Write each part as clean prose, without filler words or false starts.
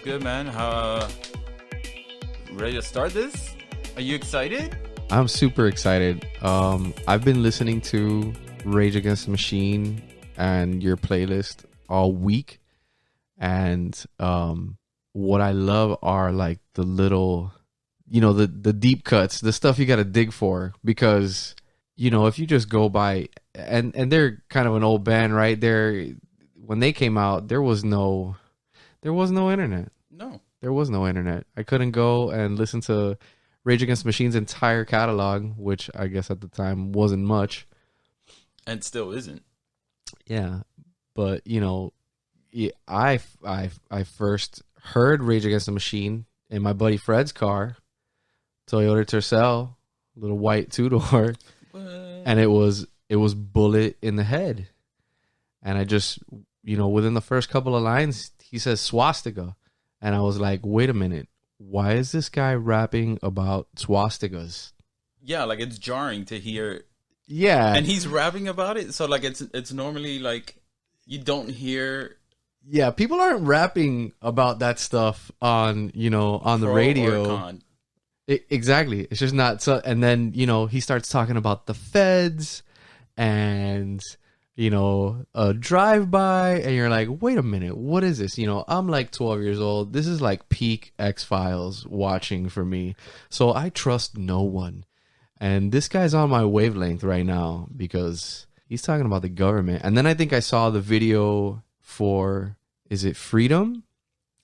good, man? How ready to start this? Are you excited? I'm super excited. I've been listening to Rage Against the Machine and your playlist all week, and what I love are like the little, the deep cuts, the stuff you got to dig for, because if you just go by, and they're kind of an old band, right? When they came out, there was no internet. No. There was no internet. I couldn't go and listen to Rage Against the Machine's entire catalog, which I guess at the time wasn't much. And still isn't. Yeah. But, I first heard Rage Against the Machine in my buddy Fred's car, Toyota Tercels, little white two-door. And it was Bullet in the Head. And I just, within the first couple of lines, he says swastika. And I was like, wait a minute. Why is this guy rapping about swastikas? Yeah, like it's jarring to hear. Yeah. And he's rapping about it. So like it's normally like you don't hear. Yeah, people aren't rapping about that stuff on the radio. Exactly. It's just not so. And then, he starts talking about the feds and a drive-by, and you're like, wait a minute, what is this? I'm like 12 years old. This is like peak X-Files watching for me. So I trust no one. And this guy's on my wavelength right now because he's talking about the government. And then I think I saw the video for, is it Freedom?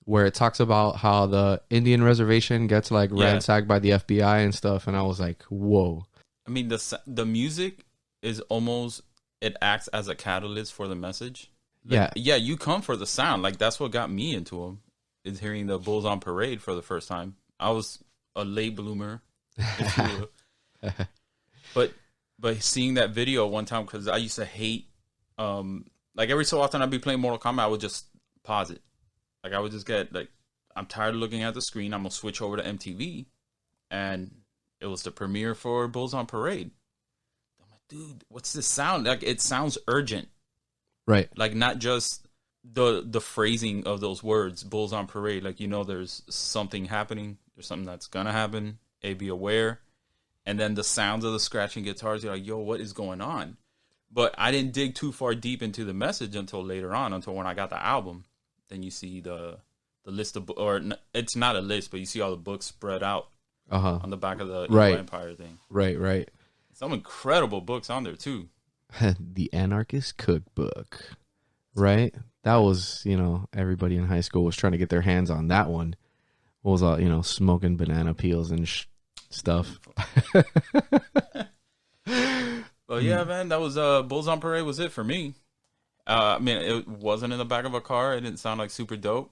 Where it talks about how the Indian reservation gets like ransacked by the FBI and stuff. And I was like, whoa. I mean, the music is almost... It acts as a catalyst for the message. Yeah, you come for the sound. Like, that's what got me into them, is hearing the Bulls on Parade for the first time. I was a late bloomer, if you will. But seeing that video one time, because I used to hate, like every so often I'd be playing Mortal Kombat, I would just pause it. Like, I would just get, like, I'm tired of looking at the screen. I'm going to switch over to MTV. And it was the premiere for Bulls on Parade. Dude, what's this sound? Like, it sounds urgent. Right. Like, not just the phrasing of those words, Bulls on Parade. Like, there's something happening. There's something that's going to happen. Be aware. And then the sounds of the scratching guitars, you're like, yo, what is going on? But I didn't dig too far deep into the message until later on, until when I got the album. Then you see the list of, or it's not a list, but you see all the books spread out on the back of the Empire thing. Right. Some incredible books on there, too. The Anarchist Cookbook, right? That was, everybody in high school was trying to get their hands on that one. What was all, smoking banana peels and stuff. Well, yeah, man, that was Bulls on Parade was it for me. I mean, it wasn't in the back of a car. It didn't sound like super dope.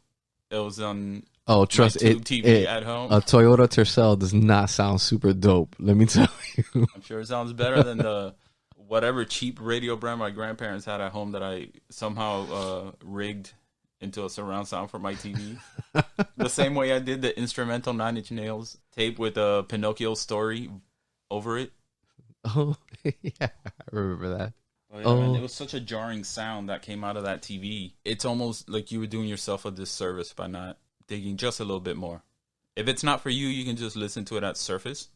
It was on... Oh, trust it. TV at home. A Toyota Tercel does not sound super dope. Let me tell you. I'm sure it sounds better than the whatever cheap radio brand my grandparents had at home that I somehow rigged into a surround sound for my TV. The same way I did the instrumental Nine Inch Nails tape with a Pinocchio story over it. Oh, yeah, I remember that. Oh, yeah, man, it was such a jarring sound that came out of that TV. It's almost like you were doing yourself a disservice by not digging just a little bit more. If it's not for you, you can just listen to it at surface.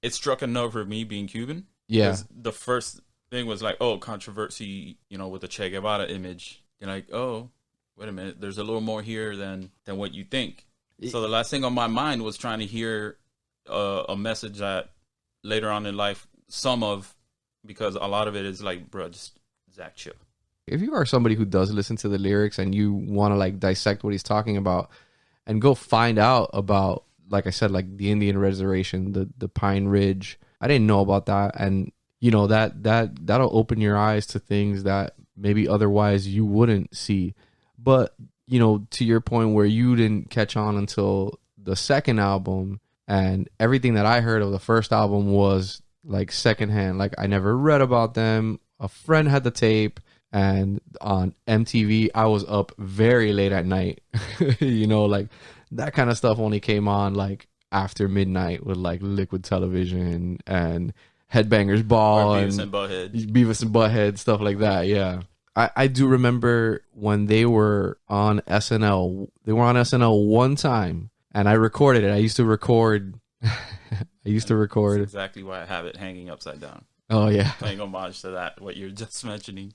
It struck a nerve for me being Cuban. Yeah. The first thing was like, oh, controversy, with the Che Guevara image. You're like, oh, wait a minute. There's a little more here than what you think. So the last thing on my mind was trying to hear a message that later on in life, because a lot of it is like, bro, just Zach, chill. If you are somebody who does listen to the lyrics and you want to like dissect what he's talking about and go find out about, like I said, like the Indian reservation, the Pine Ridge, I didn't know about that. And that'll open your eyes to things that maybe otherwise you wouldn't see. But, to your point where you didn't catch on until the second album, and everything that I heard of the first album was like secondhand. Like, I never read about them. A friend had the tape. And on MTV, I was up very late at night. Like that kind of stuff only came on like after midnight with like Liquid Television and Headbangers Ball and Beavis and Butthead. Beavis and Butthead, stuff like that. Yeah. I do remember when they were on SNL. They were on SNL one time, and I recorded it. I used to record. That's exactly why I have it hanging upside down. Oh yeah, paying homage to that. What you're just mentioning.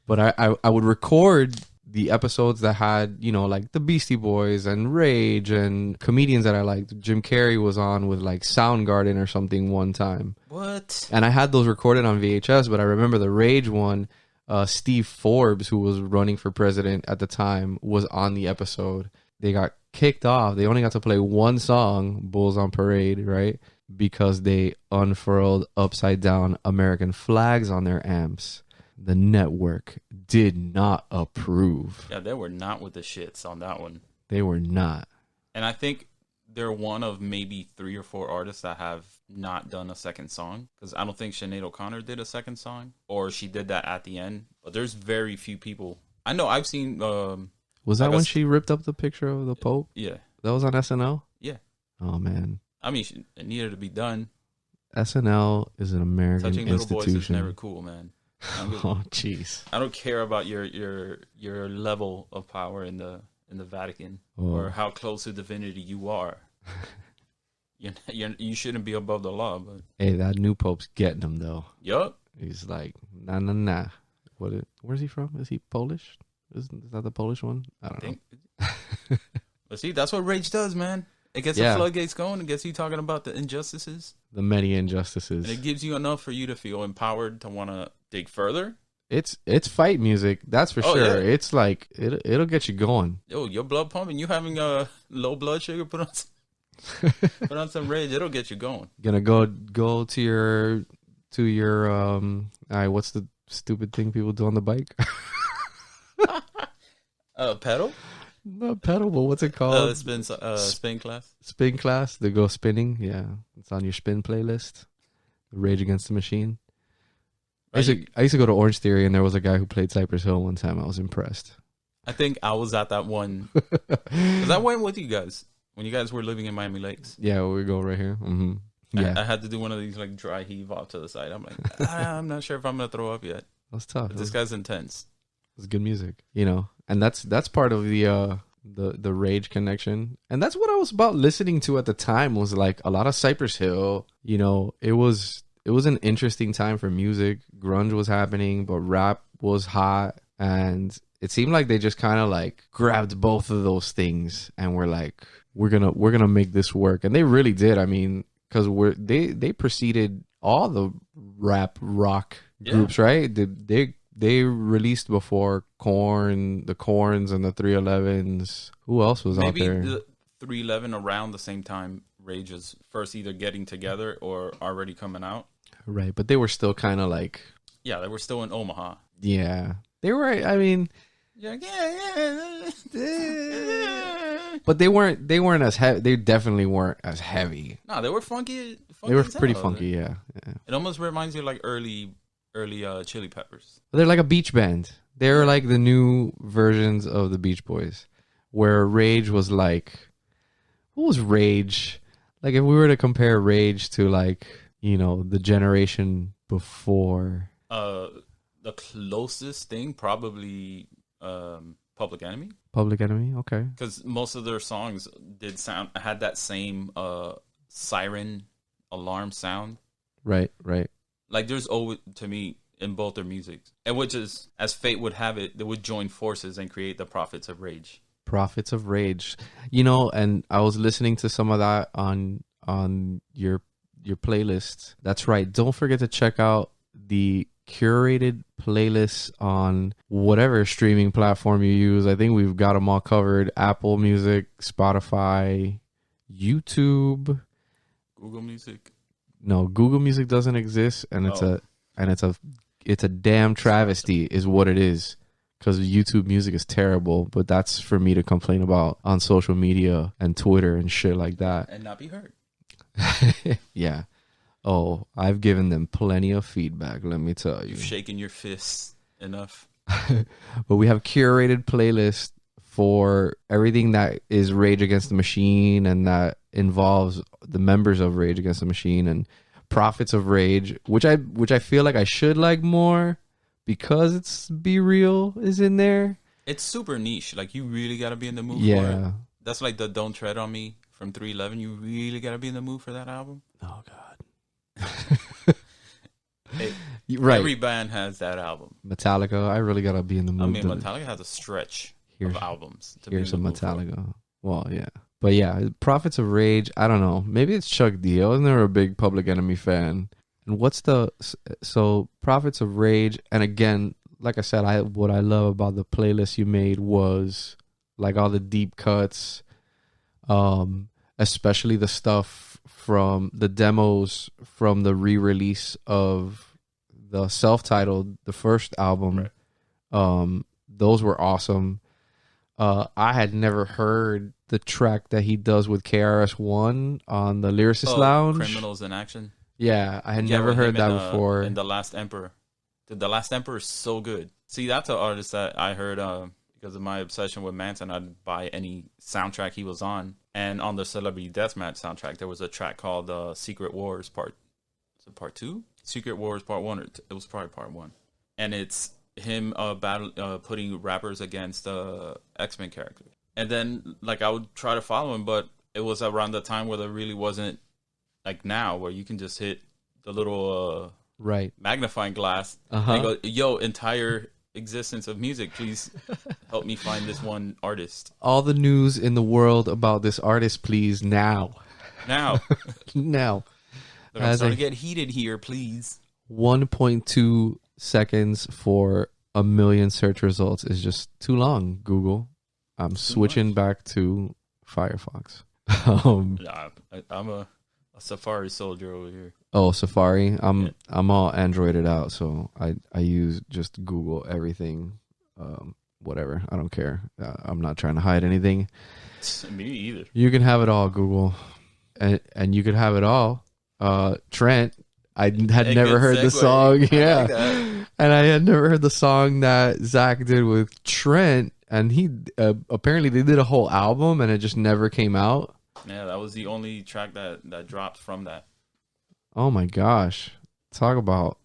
But I would record the episodes that had, you know, like the Beastie Boys and Rage and comedians that I liked. Jim Carrey was on with like Soundgarden or something one time. What? And I had those recorded on VHS, but I remember the Rage one, Steve Forbes, who was running for president at the time, was on the episode. They got kicked off. They only got to play one song, Bulls on Parade, right? Because they unfurled upside down American flags on their amps. The network did not approve. Yeah, they were not with the shits on that one. They were not. And I think they're one of maybe 3 or 4 artists that have not done a second song. Because I don't think Sinead O'Connor did a second song. Or she did that at the end. But there's very few people. I know I've seen... was that when she ripped up the picture of the Pope? Yeah. That was on SNL? Yeah. Oh, man. I mean, it needed to be done. SNL is an American Touching institution. little boys is never cool, man. Oh, jeez. I don't care about your level of power in the Vatican or how close to divinity you are. You shouldn't be above the law. But hey, that new Pope's getting him though. Yup. He's like, nah. Where's he from? Is he Polish? Is that the Polish one? I don't know. But see, that's what Rage does, man. It gets the floodgates going. It gets you talking about the injustices. The many injustices. And it gives you enough for you to feel empowered to want to dig further. It's fight music, that's for sure. Yeah. It's like, it'll get you going. Yo, your blood pumping. You having a low blood sugar? Put on some Rage. It'll get you going. Gonna go to your what's the stupid thing people do on the bike? Pedal? Not pedal, but what's it called? Spin class. Spin class. They go spinning. Yeah, it's on your spin playlist. Rage Against the Machine. I used to go to Orange Theory, and there was a guy who played Cypress Hill one time. I was impressed. I think I was at that one. Because I went with you guys when you guys were living in Miami Lakes. Yeah, we go right here. Mm-hmm. Yeah, I had to do one of these like dry heave off to the side. I'm like, I'm not sure if I'm gonna throw up yet. That's tough. This guy's intense. It's good music, you know, and that's part of the Rage connection, and that's what I was about listening to at the time. Was like a lot of Cypress Hill. You know, it was an interesting time for music. Grunge was happening, but rap was hot, and it seemed like they just kind of like grabbed both of those things and were like, we're gonna make this work, and they really did. I mean, because they preceded all the rap rock groups, right? They released before Korn, the Korns, and the 311s. Who else was out there? Maybe the 311 around the same time Rage was first either getting together or already coming out. Right, but they were still kind of like... Yeah, they were still in Omaha. Yeah. They were, I mean... Yeah. But they weren't as heavy. They definitely weren't as heavy. No, they were funky. They were pretty funky, yeah. It almost reminds you of like early Chili Peppers. They're like a beach band. They're like the new versions of the Beach Boys, where Rage was like, what was Rage? Like if we were to compare Rage to like, you know, the generation before. The closest thing probably Public Enemy. Public Enemy, okay. Because most of their songs had that same siren alarm sound. Right. Like there's always, to me, in both their music, and which is, as fate would have it, they would join forces and create the Prophets of Rage. Prophets of Rage, you know, and I was listening to some of that on your playlist. That's right. Don't forget to check out the curated playlists on whatever streaming platform you use. I think we've got them all covered: Apple Music, Spotify, YouTube, Google Music. No, Google Music doesn't exist, and it's a damn travesty, is what it is. Because YouTube Music is terrible, but that's for me to complain about on social media and Twitter and shit like that, and not be heard. Yeah. Oh, I've given them plenty of feedback. Let me tell you. You've shaken your fists enough. But we have curated playlists for everything that is Rage Against the Machine and that involves the members of Rage Against the Machine and Prophets of Rage, which I feel like I should like more, because it's Be Real is in there. It's super niche. Like, you really got to be in the mood for Yeah. it. That's like the Don't Tread on Me from 311. You really got to be in the mood for that album. Oh, God. Right. Every band has that album. Metallica, I really got to be in the mood. I mean, Metallica has a stretch of albums. Here's some Metallica. Well, yeah. But yeah, Prophets of Rage, I don't know. Maybe it's Chuck D. I was never a big Public Enemy fan. And so Prophets of Rage, and again, like I said, what I love about the playlist you made was like all the deep cuts, especially the stuff from the demos from the re-release of the self-titled, the first album. Right. Those were awesome. I had never heard the track that he does with KRS-One on the Lyricist Lounge. Criminals in Action. Yeah, I had never heard that before. And The Last Emperor. The Last Emperor is so good. See, that's an artist that I heard because of my obsession with Manson. I'd buy any soundtrack he was on. And on the Celebrity Deathmatch soundtrack, there was a track called Secret Wars Part 2? Secret Wars Part 1. It was probably Part 1. And it's him putting rappers against X-Men characters. And then, like, I would try to follow him, but it was around the time where there really wasn't, like now, where you can just hit the little magnifying glass and go, yo, entire existence of music, please help me find this one artist. All the news in the world about this artist, please, now. Now. Now. Look, I'm starting to get heated here, please. 1.2 seconds for 1 million search results is just too long, Google. I'm switching back to Firefox. I'm a Safari soldier over here. Oh, Safari. I'm all Androided out, so I use just Google everything. Whatever. I don't care. I'm not trying to hide anything. Me either. You can have it all, Google. And you could have it all. Trent, I had never heard the song. Yeah. Like and I had never heard the song that Zach did with Trent. And he apparently they did a whole album and it just never came out. Yeah, that was the only track that dropped from that. Oh my gosh. Talk about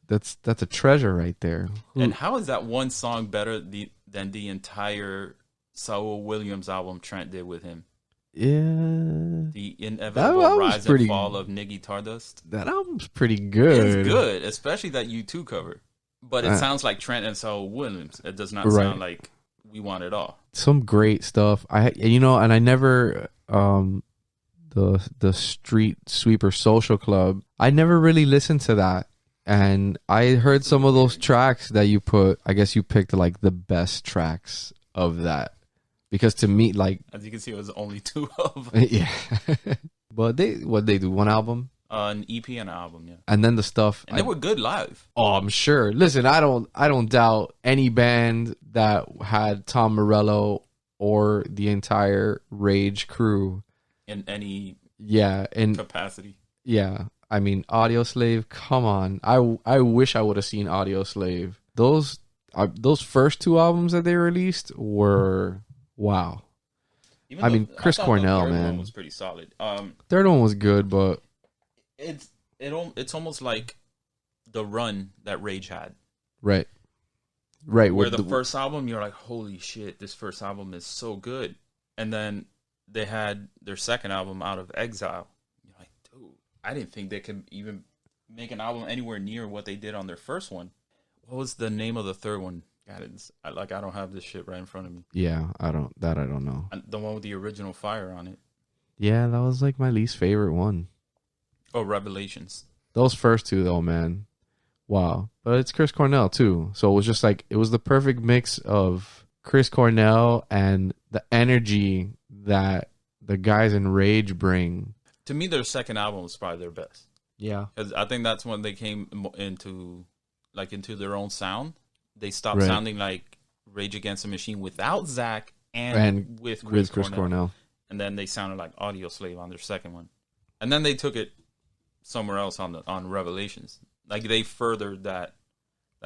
that's a treasure right there. And how is that one song better than the entire Saul Williams album Trent did with him? Yeah. The inevitable rise and fall of Niggy Tardust. That album's pretty good. It's good, especially that U2 cover. But it sounds like Trent and Saul Williams. It does not sound like We Want It All. Some great stuff. And I never the Street Sweeper Social Club. I never really listened to that. And I heard some of those tracks that you put. I guess you picked like the best tracks of that. Because to me, like, as you can see, it was only 2 of them. Yeah. But they do? One album? An EP and an album, yeah. And then the stuff, and they were good live. Oh, I'm sure. Listen, I don't doubt any band that had Tom Morello or the entire Rage crew in any capacity. Yeah, I mean, Audio Slave. Come on, I wish I would have seen Audio Slave. Those first 2 albums that they released were wow. I mean, Chris Cornell, man, one was pretty solid. Third one was good, but it's almost like the run that Rage had. Right. Where the first album, you're like, holy shit, this first album is so good. And then they had their second album, Out of Exile. You're like, dude, I didn't think they could even make an album anywhere near what they did on their first one. What was the name of the third one? God, I don't have this shit right in front of me. Yeah, I don't know. The one with the original Fire on it. Yeah, that was like my least favorite one. Oh, Revelations. Those first 2 though, man. Wow. But it's Chris Cornell too. So it was just like, it was the perfect mix of Chris Cornell and the energy that the guys in Rage bring. To me, their second album was probably their best. Yeah. Because I think that's when they came into their own sound. They stopped sounding like Rage Against the Machine without Zach and with Chris Cornell. And then they sounded like Audio Slave on their second one. And then they took it somewhere else on Revelations. Like, they furthered that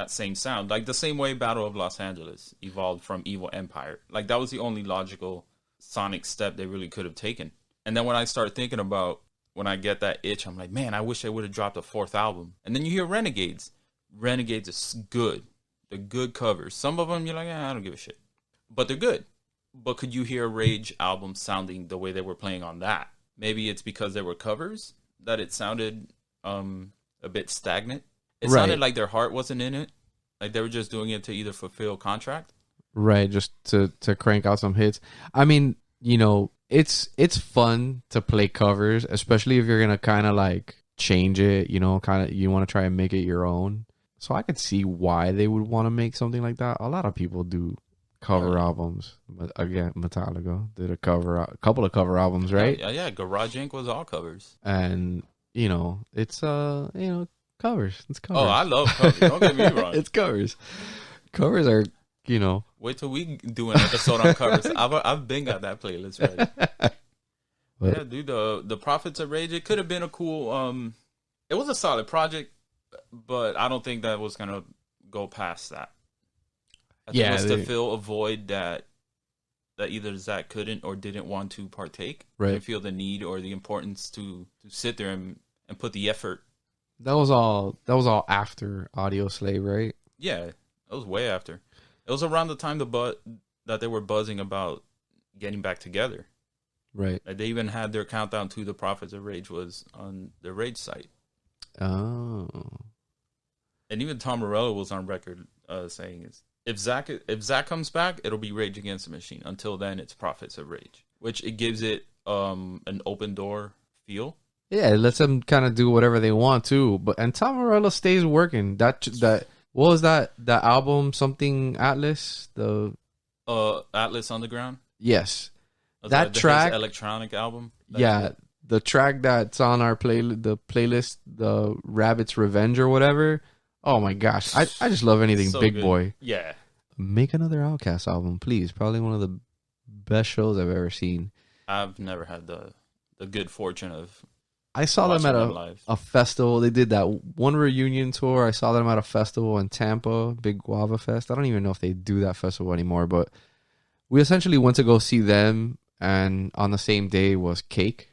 same sound. Like, the same way Battle of Los Angeles evolved from Evil Empire. Like, that was the only logical sonic step they really could have taken. And then when I start thinking about, when I get that itch, I'm like, man, I wish they would have dropped a 4th album. And then you hear Renegades. Renegades is good. They're good covers. Some of them you're like, I don't give a shit, but they're good. But could you hear a Rage album sounding the way they were playing on that? Maybe it's because they were covers that it sounded a bit stagnant. It sounded like their heart wasn't in it. Like they were just doing it to either fulfill contract. Right, just to crank out some hits. I mean, you know, it's fun to play covers, especially if you're going to kind of like change it, you know, kind of you want to try and make it your own. So I could see why they would want to make something like that. A lot of people do cover albums. But again, Metallica did a couple of cover albums, right? Yeah. Garage Inc. was all covers. And, you know, it's, you know, covers. It's covers. Oh, I love covers. Don't get me wrong. It's covers. Covers are, you know. Wait till we do an episode on covers. I've been got that playlist ready. But, yeah, dude, the Prophets of Rage, it could have been a cool, it was a solid project, but I don't think that was going to go past that. I think it was to fill a void that either Zach couldn't or didn't want to partake. Right. Didn't feel the need or the importance to sit there and put the effort. That was all after Audio Slave, right? Yeah, it was way after. It was around the time that they were buzzing about getting back together. Right. Like they even had their countdown to the Prophets of Rage was on the Rage site. Oh. And even Tom Morello was on record saying if Zach comes back, it'll be Rage Against the Machine. Until then, it's Prophets of Rage, which it gives it an open door feel. Yeah, it lets them kind of do whatever they want to. And Tom Morello stays working. That what was that album? Something Atlas? The Atlas Underground? Yes. That track, electronic album. The track that's on our playlist, the Rabbit's Revenge or whatever. Oh my gosh, I just love anything so Big good. Boy. Yeah, make another Outkast album, please. Probably one of the best shows I've ever seen. I've never had the good fortune of. I saw them at a festival. They did that one reunion tour. I saw them at a festival in Tampa, Big Guava Fest. I don't even know if they do that festival anymore, but we essentially went to go see them. And on the same day was Cake.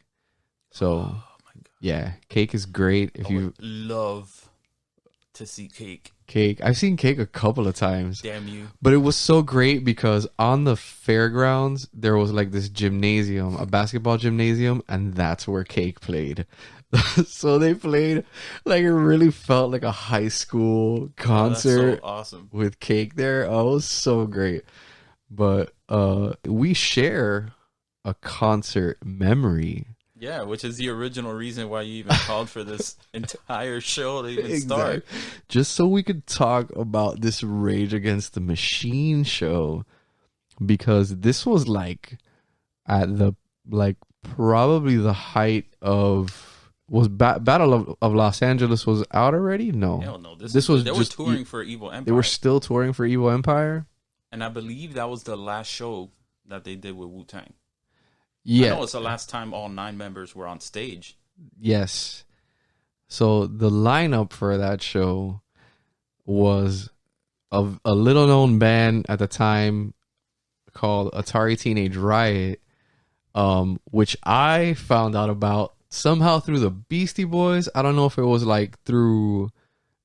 So, oh my God. Yeah, Cake is great. If you love to see Cake. I've seen Cake a couple of times. Damn you. But it was so great because on the fairgrounds, there was like this gymnasium, a basketball gymnasium, and that's where Cake played. So they played, like it really felt like a high school concert. That's so awesome. With Cake there. Oh, it was so great. But we share a concert memory. Yeah, which is the original reason why you even called for this entire show to even start. Just so we could talk about this Rage Against the Machine show, because this was like at the probably the height of Battle of Los Angeles was out already? No. Hell no. This was they were touring for Evil Empire. They were still touring for Evil Empire? And I believe that was the last show that they did with Wu-Tang. Yeah. I know it's the last time all 9 members were on stage. Yes. So the lineup for that show was of a little known band at the time called Atari Teenage Riot, which I found out about somehow through the Beastie Boys. I don't know if it was like through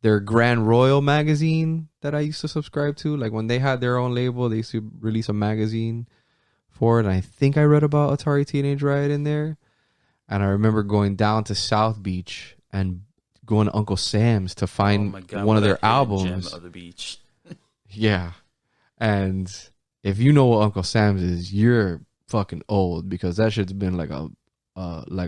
their Grand Royal magazine that I used to subscribe to. Like when they had their own label, they used to release a magazine for it. And I think I read about Atari Teenage Riot in there. And I remember going down to South Beach and going to Uncle Sam's to find one of their albums. Gem of the beach. Yeah. And if you know what Uncle Sam's is, you're fucking old, because that shit's been like a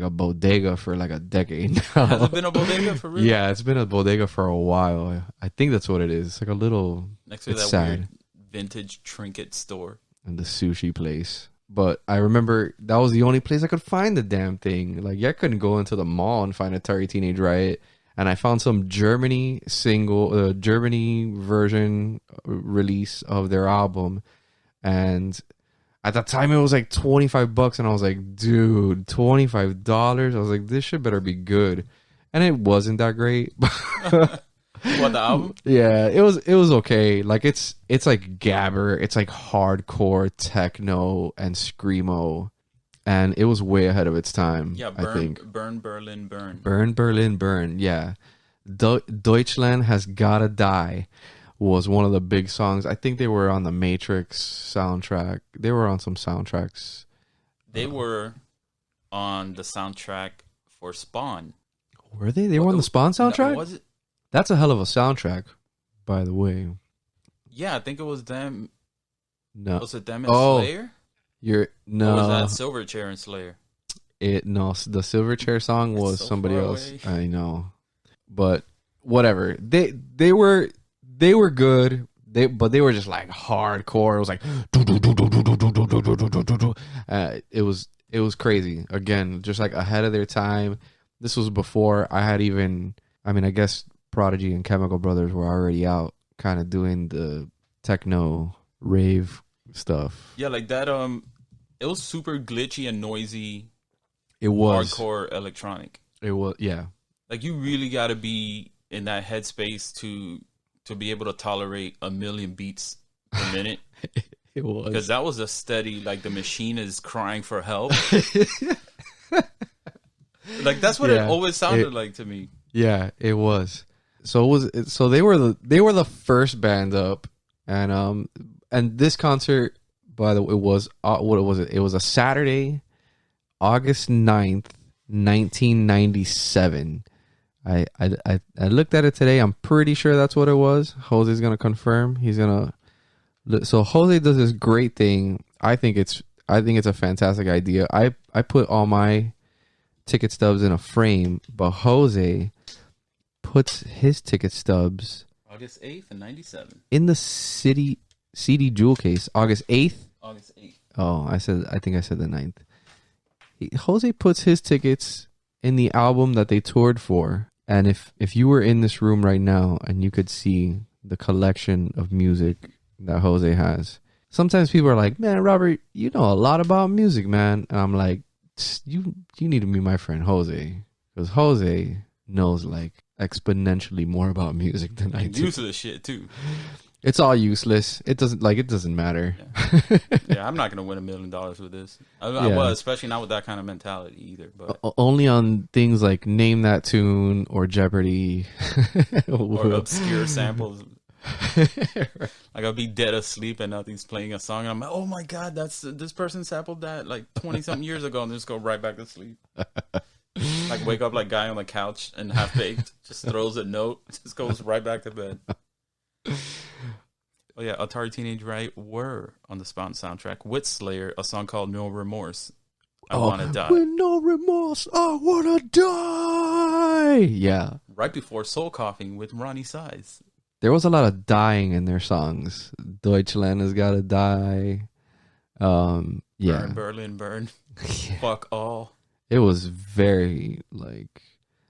bodega for like a decade now. Has it been a bodega for real? Yeah, it's been a bodega for a while. I think that's what it is. It's like a little next to that sad. Weird vintage trinket store and the sushi place. But I remember that was the only place I could find the damn thing. Like, I couldn't go into the mall and find Atari Teenage Riot. And I found some Germany version release of their album. And at that time, it was like $25. And I was like, dude, $25? I was like, this shit better be good. And it wasn't that great. What, the album? Yeah, it was okay. Like it's like gabber, it's like hardcore techno and screamo, and it was way ahead of its time. Yeah, I think. Burn Berlin Burn. Burn Berlin Burn. Yeah, Deutschland Has Gotta Die was one of the big songs. I think they were on the Matrix soundtrack. They were on some soundtracks. They were on the soundtrack for Spawn. Were they? They were on the Spawn soundtrack? No, was it? That's a hell of a soundtrack, by the way. Yeah, I think it was them. No. Was it them and Slayer? No. Or was that Silverchair and Slayer? The Silverchair song was so somebody else. I know. But whatever. They were good. But they were just like hardcore. It was like it was crazy. Again, just like ahead of their time. This was before I had even, I guess Prodigy and Chemical Brothers were already out kind of doing the techno rave stuff. Yeah, like that it was super glitchy and noisy. It was hardcore electronic. It was, yeah. Like you really got to be in that headspace to be able to tolerate 1 million beats per minute. It was, because that was a steady, like the machine is crying for help. Like that's what it always sounded like to me. Yeah, it was. So they were the first band up, and this concert, by the way, it was what was it? It was a Saturday, August 9th, 1997. I looked at it today. I'm pretty sure that's what it was. Jose's gonna confirm. So Jose does this great thing. I think it's a fantastic idea. I put all my ticket stubs in a frame, but Jose puts his ticket stubs August 8th and 97 in the CD jewel case. August 8th. Oh, I think I said the 9th. Jose puts his tickets in the album that they toured for. And if you were in this room right now and you could see the collection of music that Jose has, sometimes people are like, man, Robert, you know a lot about music, man. And I'm like, you need to meet my friend Jose, because Jose knows like exponentially more about music than I do. Useless shit too. It's all useless. It doesn't matter. Yeah, I'm not gonna win $1 million with this. I was, especially not with that kind of mentality either. But only on things like Name That Tune or Jeopardy or obscure samples. Like I'll be dead asleep and nothing's playing a song and I'm like, oh my god, this person sampled that like 20-something years ago, and just go right back to sleep. Like wake up like guy on the couch and half baked, just throws a note, just goes right back to bed. Oh yeah, Atari Teenage Riot were on the Spawn soundtrack with Slayer, a song called No Remorse. I Wanna Die. With no remorse, I wanna die. Yeah. Right before Soul Coughing with Ronnie Size. There was a lot of dying in their songs. Deutschland Has Gotta Die. Yeah. Burn, Berlin, burn. Yeah. Fuck all. It was very like,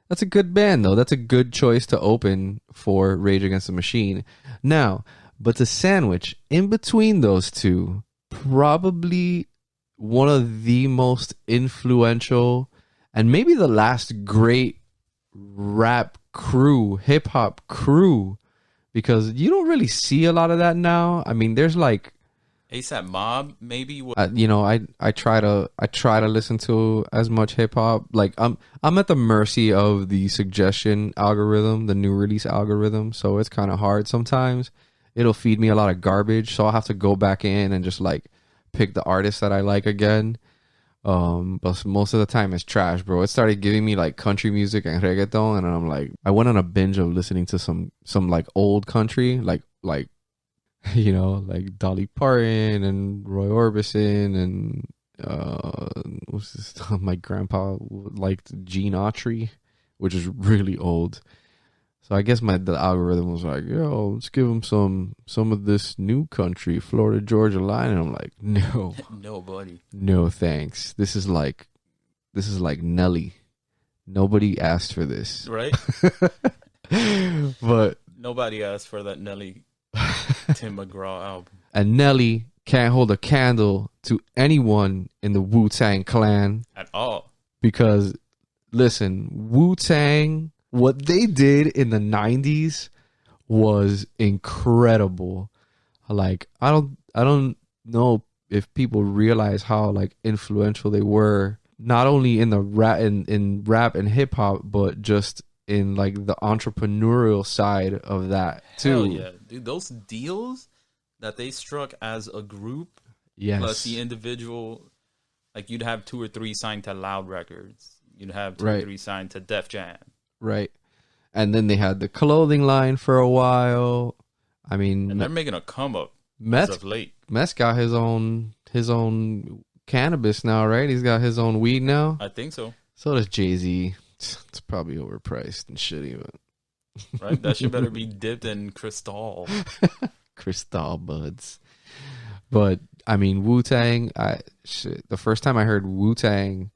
that's a good band though. That's a good choice to open for Rage Against the Machine. Now, but the sandwich in between those two, probably one of the most influential and maybe the last great rap crew, hip hop crew, because you don't really see a lot of that now. I mean, there's like ASAP Mob, maybe. I try to listen to as much hip hop. Like I'm at the mercy of the suggestion algorithm, the new release algorithm. So it's kind of hard sometimes. It'll feed me a lot of garbage, so I'll have to go back in and just like pick the artists that I like again. But most of the time it's trash, bro. It started giving me like country music and reggaeton, and I'm like, I went on a binge of listening to some like old country, like like Dolly Parton and Roy Orbison and what's this? My grandpa liked Gene Autry, which is really old. So I guess the algorithm was like, yo, let's give him some of this new country, Florida Georgia Line, and I'm like, no, no, buddy, no, thanks. This is like Nelly. Nobody asked for this, right? But nobody asked for that Nelly Tim McGraw album. And Nelly can't hold a candle to anyone in the Wu-Tang Clan at all. Because listen, Wu-Tang, what they did in the 90s was incredible. Like I don't know if people realize how like influential they were, not only in the rap in rap and hip hop, but just in like the entrepreneurial side of that too. Hell yeah, dude! Those deals that they struck as a group, yes, plus the individual, like you'd have 2 or 3 signed to Loud Records, you'd have 2 or right, 3 signed to Def Jam, right, and then they had the clothing line for a while. I mean, and they're making a come up as of late. Mets got his own cannabis now, right? He's got his own weed now. I think so. So does Jay-Z. It's probably overpriced and shitty, but right, that shit better be dipped in Cristal. Cristal buds. But I mean, Wu-Tang. The first time I heard Wu-Tang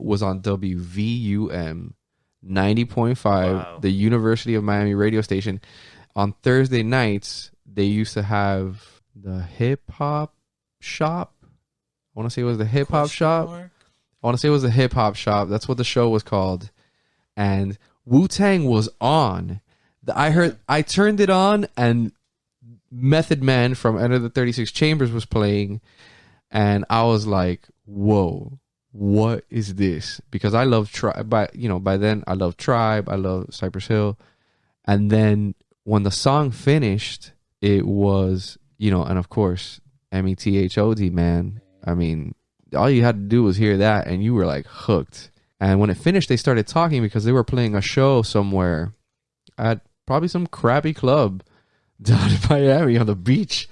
was on WVUM 90.5, Wow. the University of Miami radio station. On Thursday nights, they used to have the hip hop shop. I want to say it was the hip hop shop. I want to say it was the hip hop shop. That's what the show was called. And Wu-Tang was on. I turned it on, and Method Man from Enter the 36 Chambers was playing, and I was like, whoa, what is this? Because I love Tribe. By then I love Tribe, I love Cypress Hill. And then when the song finished, it was, and of course, METHOD, man. I mean, all you had to do was hear that, and you were like hooked. And when it finished, they started talking because they were playing a show somewhere at probably some crappy club down in Miami on the beach.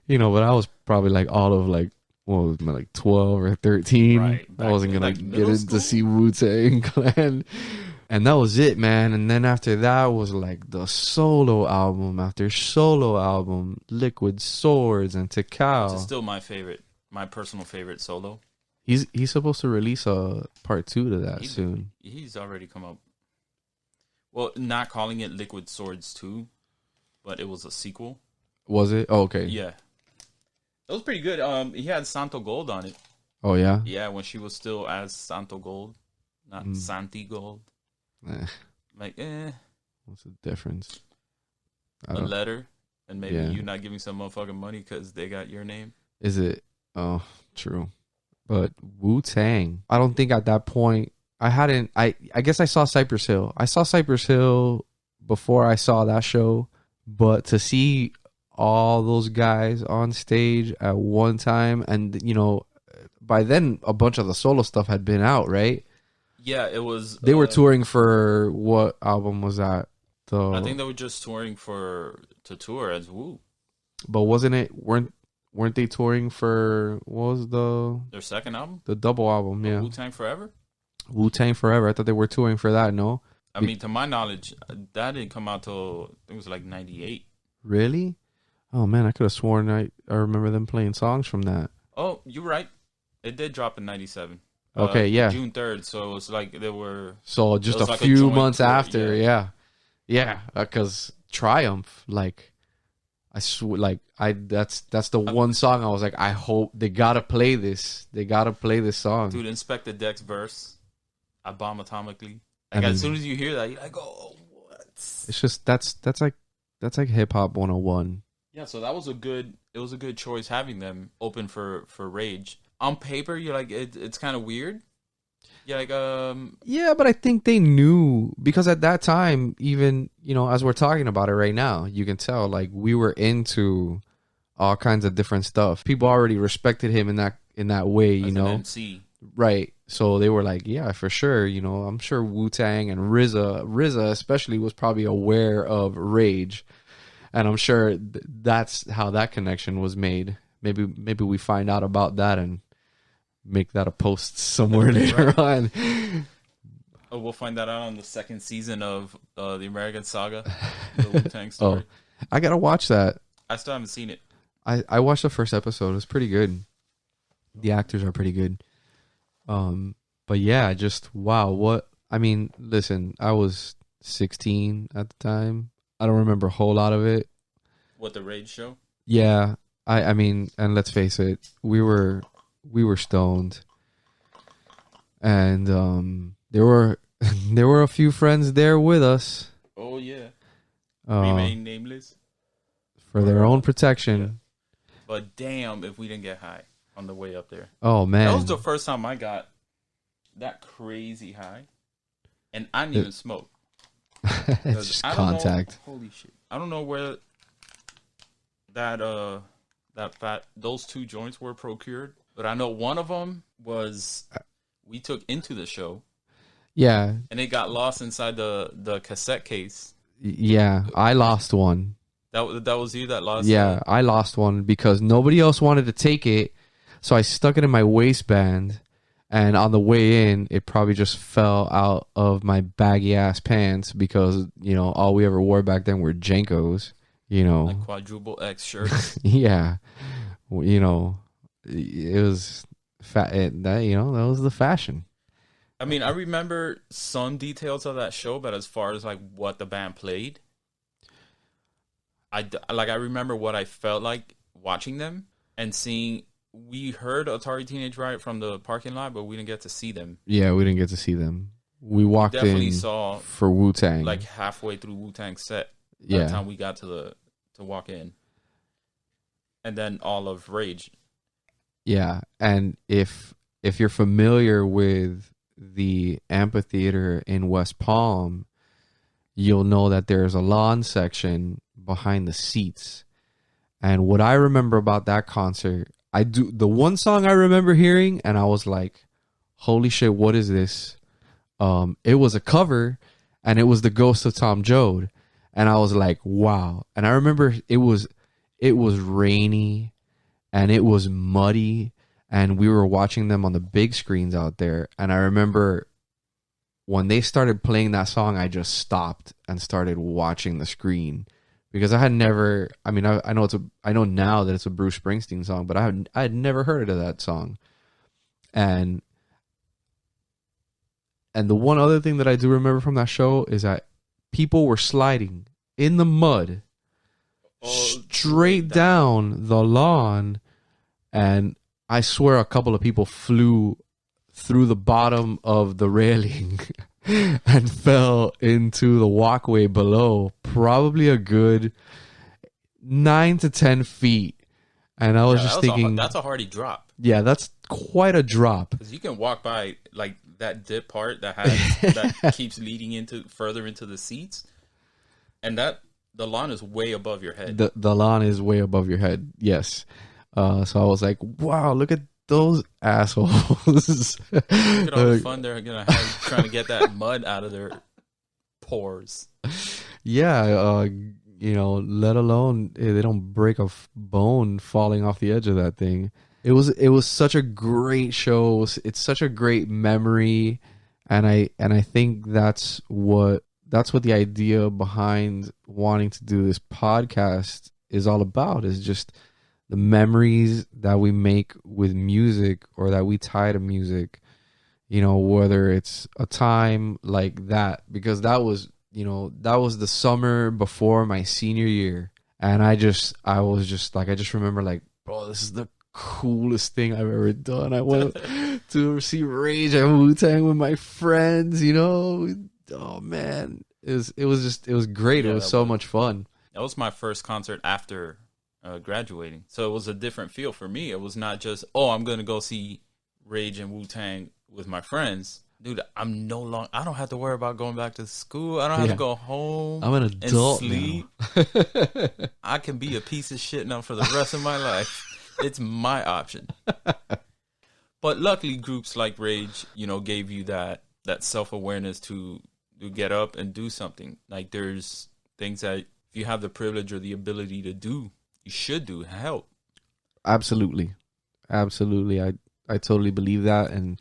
But I was probably like all of like, what was my, like 12 or 13. Right, I wasn't going like to get in to see Wu-Tang Clan. And that was it, man. And then after that was like the solo album after solo album, Liquid Swords and Tikal. It's still my personal favorite solo. He's supposed to release a part 2 to that soon. He's already come up. Well, not calling it Liquid Swords 2, but it was a sequel. Was it? Oh, okay. Yeah. It was pretty good. He had Santo Gold on it. Oh, yeah? Yeah, when she was still as Santo Gold, not Santi Gold. Like, what's the difference? A letter, and maybe you not giving some motherfucking money because they got your name. Is it? Oh, true. But Wu-Tang, I don't think at that point, I guess I saw Cypress Hill. I saw Cypress Hill before I saw that show, but to see all those guys on stage at one time, and by then a bunch of the solo stuff had been out, right? Yeah, it was. They were touring for what album was that? I think they were just touring to tour as Wu. But weren't they touring for what was their second album? The double album, yeah. Wu-Tang Forever? Wu-Tang Forever. I thought they were touring for that, no? I mean, to my knowledge, that didn't come out till, I think it was like 98. Really? Oh, man, I could have sworn I remember them playing songs from that. Oh, you're right. It did drop in 97. Okay, yeah. June 3rd, so it was like they were... So just a few months after, yeah. Yeah, because Triumph, like... I swear, like that's the one song I was like, I hope they gotta play this. They gotta play this song. Dude, Inspector Deck's verse, I bomb atomically. Like as soon as you hear that, you're like, oh, what? It's just that's like hip hop 101. Yeah, so that was a good choice having them open for Rage. On paper, you're like it's kind of weird. Yeah, like yeah, but I think they knew, because at that time, even as we're talking about it right now, you can tell like we were into all kinds of different stuff. People already respected him in that way, as an MC. Right? So they were like, yeah, for sure. I'm sure Wu-Tang and RZA especially was probably aware of Rage, and I'm sure that's how that connection was made. Maybe we find out about that and make that a post somewhere later on. Oh, we'll find that out on the second season of the American Saga, the Wu-Tang story. Oh, I gotta watch that. I still haven't seen it. I watched the first episode. It was pretty good. The actors are pretty good. But yeah, just wow. What I mean, listen, I was 16 at the time. I don't remember a whole lot of it. What, the Rage show? Yeah, I mean, and let's face it, we were stoned, and there were a few friends there with us. Oh yeah, remain nameless for their own protection. Yeah. But damn, if we didn't get high on the way up there. Oh man, that was the first time I got that crazy high. And I didn't even smoke. It's just contact. Holy shit! I don't know where those two joints were procured, but I know one of them was we took into the show. Yeah, and it got lost inside the cassette case. Yeah, I lost one. That was you that lost. Yeah, I lost one because nobody else wanted to take it, so I stuck it in my waistband. And on the way in, it probably just fell out of my baggy ass pants because, all we ever wore back then were Jenkos, Like quadruple X shirts. Yeah. It was that was the fashion. I mean, I remember some details of that show, but as far as like what the band played, I remember what I felt like watching them and seeing. We heard Atari Teenage Riot from the parking lot, but we didn't get to see them. Yeah, we didn't get to see them. We walked in saw for Wu-Tang. Like halfway through Wu-Tang's set. By the time we got to walk in. And then all of Rage. Yeah, and if you're familiar with the amphitheater in West Palm, you'll know that there's a lawn section behind the seats. And what I remember about that concert, the one song I remember hearing, and I was like, holy shit, what is this? It was a cover, and it was The Ghost of Tom Joad. And I was like, wow. And I remember it was rainy, and it was muddy, and we were watching them on the big screens out there. And I remember when they started playing that song, I just stopped and started watching the screen. Because I had never, I know now that it's a Bruce Springsteen song, but I had never heard of that song. And the one other thing that I do remember from that show is that people were sliding in the mud straight down the lawn. And I swear a couple of people flew through the bottom of the railing and fell into the walkway below, probably a good 9 to 10 feet. And I was just thinking, that's a hardy drop. Yeah, that's quite a drop. Because you can walk by like that dip part that keeps leading further into the seats, and the lawn is way above your head. The lawn is way above your head. Yes. So I was like, wow, look at those assholes. Look at all the fun they're gonna have trying to get that mud out of their pores. Yeah, let alone they don't break a bone falling off the edge of that thing. It was such a great show. It's such a great memory, and I think that's what the idea behind wanting to do this podcast is all about. Is just the memories that we make with music or that we tie to music, whether it's a time like that, because that was the summer before my senior year. And I just remember like, bro, this is the coolest thing I've ever done. I went to see Rage and Wu-Tang with my friends, Oh man, it was great. Yeah, it was so much fun. That was my first concert after graduating, so it was a different feel for me. It was not just, I'm gonna go see Rage and Wu-Tang with my friends. Dude, I don't have to worry about going back to school. I don't have to go home. I'm an adult and sleep. I can be a piece of shit now for the rest of my life. It's my option. But luckily, groups like Rage, gave you that self-awareness to get up and do something. Like, there's things that if you have the privilege or the ability to do, you should do. Help. Absolutely. I totally believe that. And,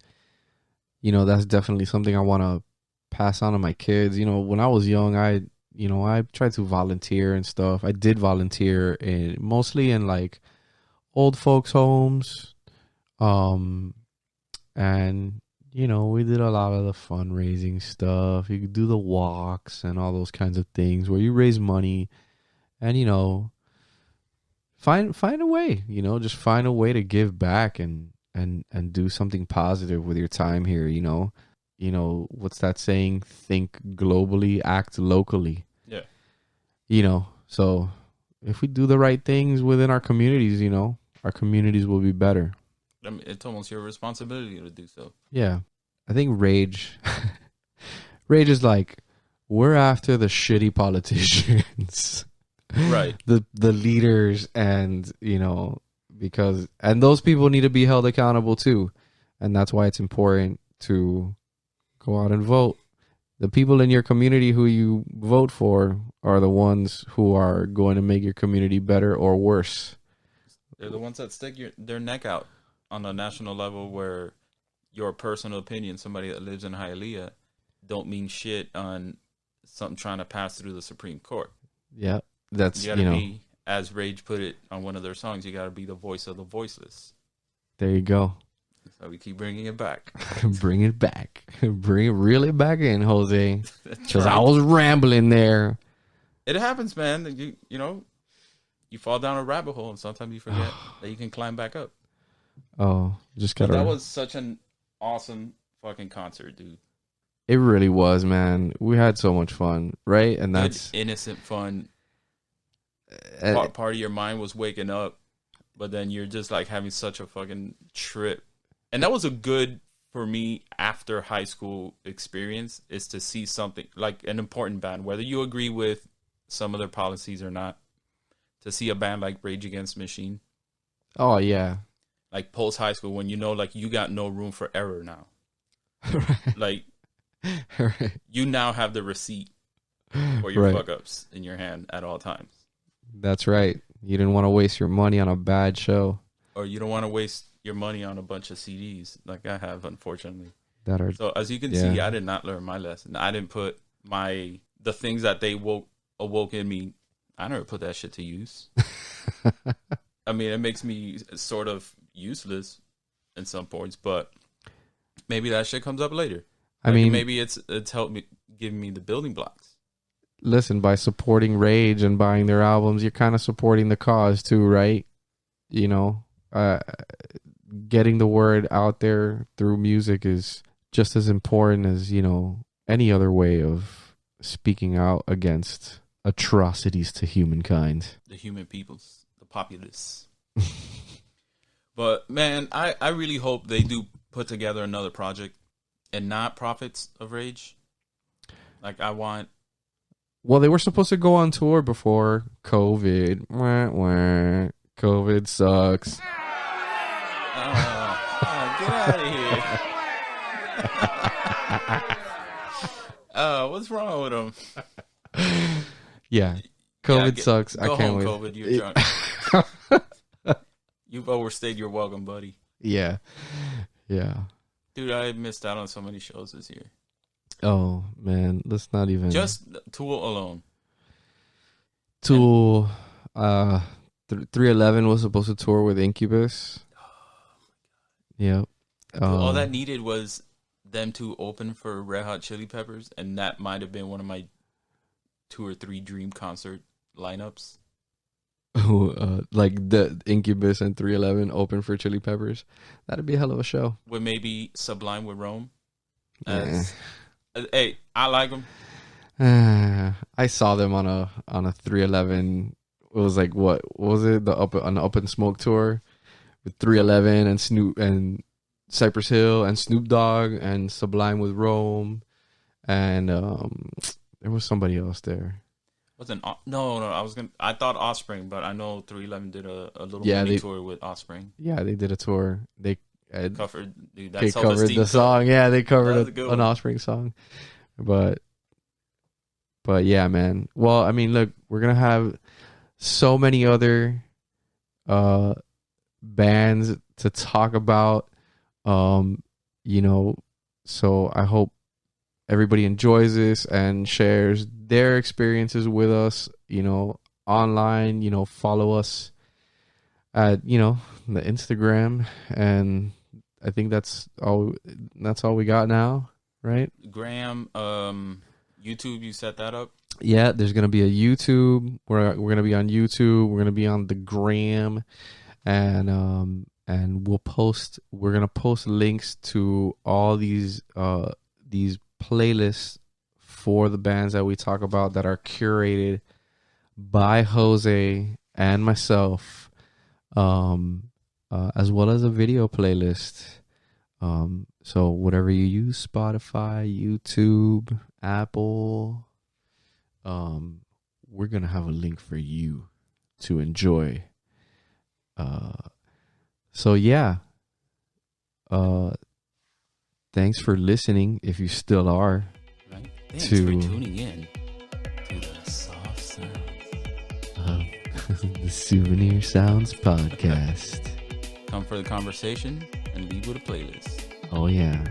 that's definitely something I want to pass on to my kids. When I was young, I tried to volunteer and stuff. I did volunteer mostly in like old folks' homes. And, we did a lot of the fundraising stuff. You could do the walks and all those kinds of things where you raise money and, find a way, just find a way to give back and do something positive with your time here. What's that saying? Think globally, act locally. Yeah. So if we do the right things within our communities, our communities will be better. I mean, it's almost your responsibility to do so. Yeah. I think Rage Rage is like, we're after the shitty politicians. Right. The leaders, and and those people need to be held accountable too. And that's why it's important to go out and vote. The people in your community who you vote for are the ones who are going to make your community better or worse. They're the ones that stick their neck out on a national level, where your personal opinion, somebody that lives in Hialeah, don't mean shit on something trying to pass through the Supreme Court. Yeah, that's, you gotta be, as Rage put it on one of their songs, you gotta be the voice of the voiceless. There you go. So we keep bringing it back. Bring it back. Reel it back in, Jose. Because I was rambling there. It happens, man. You fall down a rabbit hole, and sometimes you forget that you can climb back up. Oh, just gotta. But that was such an awesome fucking concert, dude. It really was, man. We had so much fun, right? And that's good, innocent fun. Part of your mind was waking up, but then you're just like having such a fucking trip. And that was a good, for me, after high school experience, is to see something like an important band, whether you agree with some of their policies or not, to see a band like Rage Against the Machine. Oh, yeah. Like post high school, when like you got no room for error now. Right. Like, right. You now have the receipt for your fuck ups in your hand at all times. That's right. You didn't want to waste your money on a bad show. Or you don't want to waste your money on a bunch of CDs like I have, unfortunately. So as you can see, I did not learn my lesson. I didn't put the things that they awoke in me. I never put that shit to use. I mean, it makes me sort of useless in some points, but maybe that shit comes up later. I mean, maybe it's helped me, giving me the building blocks. Listen, by supporting Rage and buying their albums, you're kind of supporting the cause too, right? Getting the word out there through music is just as important as, any other way of speaking out against atrocities to humankind. The human peoples, the populace. But, man, I really hope they do put together another project and not Prophets of Rage. Like, I want... Well, they were supposed to go on tour before COVID. Wah, wah. COVID sucks. Get out of here. What's wrong with them? Yeah. COVID sucks. Go I can't home, wait. COVID. You're drunk. You've overstayed your welcome, buddy. Yeah. Yeah. Dude, I missed out on so many shows this year. Oh, man. Let's not even... Just Tool alone. Tool... 311 was supposed to tour with Incubus. Yeah. All that needed was them to open for Red Hot Chili Peppers, and that might have been one of my 2 or 3 dream concert lineups. Like the Incubus and 311 open for Chili Peppers. That'd be a hell of a show. With maybe Sublime with Rome. Hey, I like them. I saw them on a 311. It was like, what was it? The Up and Smoke tour with 311 and Snoop and Cypress Hill and Snoop Dogg and Sublime with Rome, and there was somebody else there. Wasn't no? I thought Offspring, but I know 311 did a little mini tour with Offspring. Yeah, they did a tour. They covered the song. Yeah, they covered an Offspring song, but yeah, man. Well, I mean, look, we're gonna have so many other bands to talk about, so I hope everybody enjoys this and shares their experiences with us, online, follow us at, the Instagram, and I think that's all we got now, right? Graham, YouTube, you set that up? Yeah, there's gonna be a YouTube. We're gonna be on YouTube. We're gonna be on the Gram, and we'll post. We're gonna post links to all these playlists for the bands that we talk about that are curated by Jose and myself, as well as a video playlist So whatever you use, Spotify, YouTube, Apple, we're gonna have a link for you to enjoy. So yeah. Thanks for listening, if you still are. Right. Thanks for tuning in to the soft sounds of the Souvenir Sounds podcast. Come for the conversation and leave with a playlist. Oh yeah.